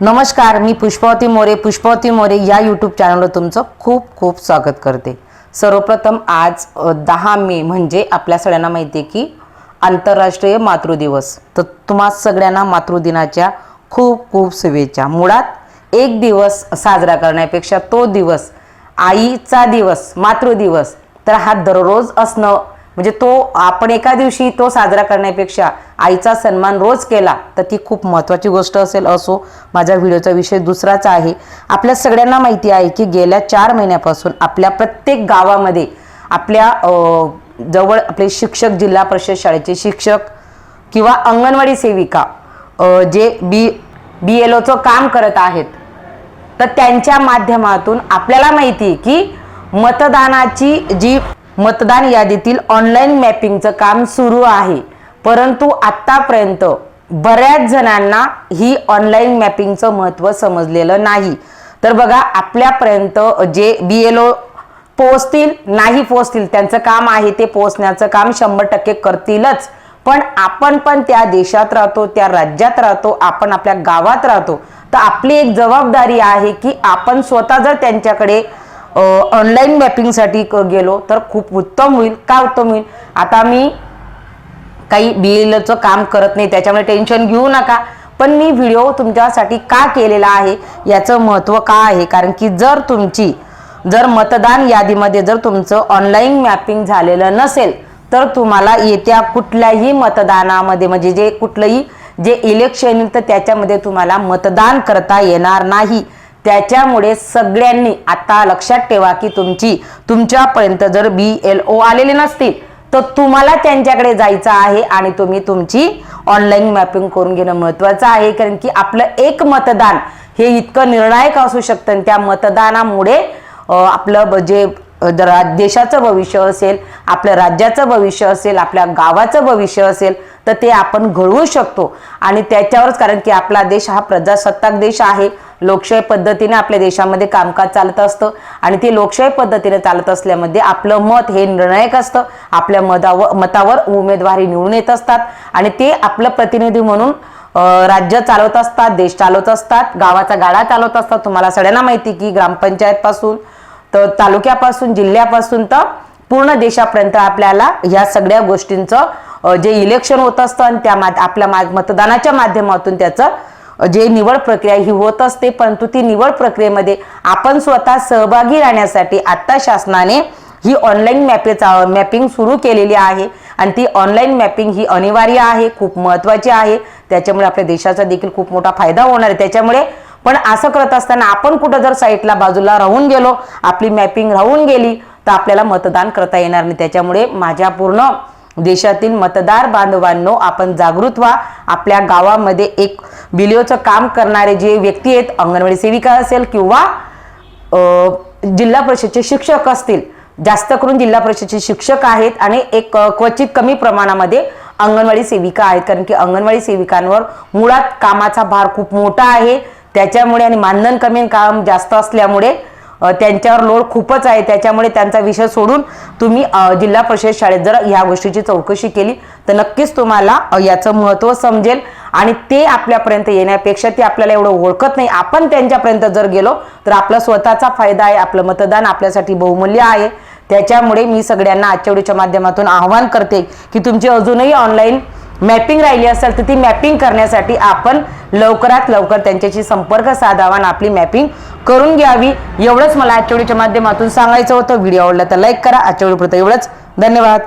नमस्कार, मी पुष्पावती मोरे या यूट्यूब चॅनलवर तुमचं खूप खूप स्वागत करते। सर्वप्रथम आज 10 मे म्हणजे आपल्या सगळ्यांना माहिती आहे की आंतरराष्ट्रीय मातृदिवस। तर तुम्हा सगळ्यांना मातृदिनाच्या खूप खूप शुभेच्छा। मुळात एक दिवस साजरा करण्यापेक्षा तो दिवस आईचा दिवस, मातृदिवस तर हा दररोज असणं म्हणजे तो आपण एका दिवशी तो साजरा करण्यापेक्षा आईचा सन्मान रोज केला तर ती खूप महत्त्वाची गोष्ट असेल। असो, माझ्या व्हिडिओचा विषय दुसराच आहे। आपल्या सगळ्यांना माहिती आहे की गेल्या 4 महिन्यापासून आपल्या प्रत्येक गावामध्ये आपल्या जवळ आपले शिक्षक, जिल्हा परिषद शाळेचे शिक्षक किंवा अंगणवाडी सेविका जे BLOचं काम करत आहेत, तर त्यांच्या माध्यमातून आपल्याला माहिती आहे की मतदानाची जी मतदान यादीतील ऑनलाईन मॅपिंगचं काम सुरू आहे। परंतु आतापर्यंत बऱ्याच जणांना ही ऑनलाईन मॅपिंगचं महत्त्व समजलेलं नाही। तर बघा, आपल्यापर्यंत जे BLO पोहोचतील नाही पोहोचतील त्यांचं काम आहे, ते पोहोचण्याचं काम 100% करतीलच। पण आपण पण त्या देशात राहतो, त्या राज्यात राहतो, आपण आपल्या गावात राहतो, तर आपली एक जबाबदारी आहे की आपण स्वतः जर त्यांच्याकडे ऑनलाईन मॅपिंगसाठी गेलो तर खूप उत्तम होईल। का उत्तम होईल? आता मी काही BLOचं काम करत नाही, त्याच्यामुळे टेन्शन घेऊ नका। पण मी व्हिडिओ तुमच्यासाठी का केलेला आहे याचं महत्त्व का आहे, कारण की जर मतदान यादीमध्ये जर तुमचं ऑनलाईन मॅपिंग झालेलं नसेल तर तुम्हाला येत्या कुठल्याही मतदानामध्ये म्हणजे जे इलेक्शन येईल तर त्याच्यामध्ये तुम्हाला मतदान करता येणार नाही। त्याच्यामुळे सगळ्यांनी आता लक्षात ठेवा की तुमच्यापर्यंत जर BLO आलेले नसतील तर तुम्हाला त्यांच्याकडे जायचं आहे आणि तुम्ही तुमची ऑनलाईन मॅपिंग करून घेणं महत्त्वाचं आहे। कारण की आपलं एक मतदान हे इतकं निर्णायक असू शकतं आणि त्या मतदानामुळे आपलं जे देशाचं भविष्य असेल, आपल्या राज्याचं भविष्य असेल, आपल्या गावाचं भविष्य असेल तर ते आपण घडवू शकतो। आणि त्याच्यावरच, कारण की आपला देश हा प्रजासत्ताक देश आहे, लोकशाही पद्धतीने आपल्या देशामध्ये कामकाज चालत असतं आणि ते लोकशाही पद्धतीने चालत असल्यामध्ये आपलं मत हे निर्णायक असतं। आपल्या मतावर उमेदवारी निवडून येत असतात आणि ते आपलं प्रतिनिधी म्हणून राज्य चालवत असतात, देश चालवत असतात, गावाचा गाडा चालवत असतात। तुम्हाला सगळ्यांना माहिती की ग्रामपंचायत पासून तर तालुक्यापासून, जिल्ह्यापासून तर पूर्ण देशापर्यंत आपल्याला ह्या सगळ्या गोष्टींचं जे इलेक्शन होत असतं आणि आपल्या मतदानाच्या माध्यमातून त्याचं जे निवड प्रक्रिया ही होत असते। परंतु ती निवड प्रक्रियेमध्ये आपण स्वतः सहभागी राहण्यासाठी आता शासनाने ही ऑनलाईन मॅपिंग सुरू केलेली आहे आणि ती ऑनलाईन मॅपिंग ही अनिवार्य आहे, खूप महत्त्वाची आहे। त्याच्यामुळे आपल्या देशाचा देखील खूप मोठा फायदा होणार आहे। त्याच्यामुळे पण असं करत असताना आपण कुठं जर साईटला बाजूला राहून गेलो, आपली मॅपिंग राहून गेली तर आपल्याला मतदान करता येणार नाही। त्याच्यामुळे माझ्या पूर्ण देशातील मतदार बांधवांनो, आपण जागृत व्हा। आपल्या गावामध्ये एक BLOचं काम करणारे जे व्यक्ती आहेत, अंगणवाडी सेविका असेल किंवा जिल्हा परिषदचे शिक्षक असतील, जास्त करून जिल्हा परिषदचे शिक्षक आहेत आणि एक क्वचित कमी प्रमाणामध्ये अंगणवाडी सेविका आहेत। कारण की अंगणवाडी सेविकांवर मुळात कामाचा भार खूप मोठा आहे, त्याच्यामुळे आणि मानधन कमी, काम जास्त असल्यामुळे त्यांच्यावर लोड खूपच आहे। त्याच्यामुळे त्यांचा विषय सोडून तुम्ही जिल्हा परिषद शाळेत जर ह्या गोष्टीची चौकशी केली तर नक्कीच तुम्हाला याचं महत्त्व समजेल आणि ते आपल्यापर्यंत येण्यापेक्षा ते आपल्याला एवढं ओळखत नाही, आपण त्यांच्यापर्यंत जर गेलो तर आपला स्वतःचा फायदा आहे, आपलं मतदान आपल्यासाठी बहुमूल्य आहे। त्याच्यामुळे मी सगळ्यांना आजच्या व्हिडिओच्या माध्यमातून आवाहन करते की तुमची अजूनही ऑनलाईन मॅपिंग राहिली असेल तर ती मॅपिंग करण्यासाठी आपण लवकरात लवकर त्यांच्याशी संपर्क साधावा आणि आपली मॅपिंग करून घ्यावी। एवढंच मला आजच्या व्हिडिओच्या माध्यमातून सांगायचं होतं। व्हिडिओ आवडला तर लाईक करा। आजच्या व्हिडिओपुरतं एवढंच, धन्यवाद।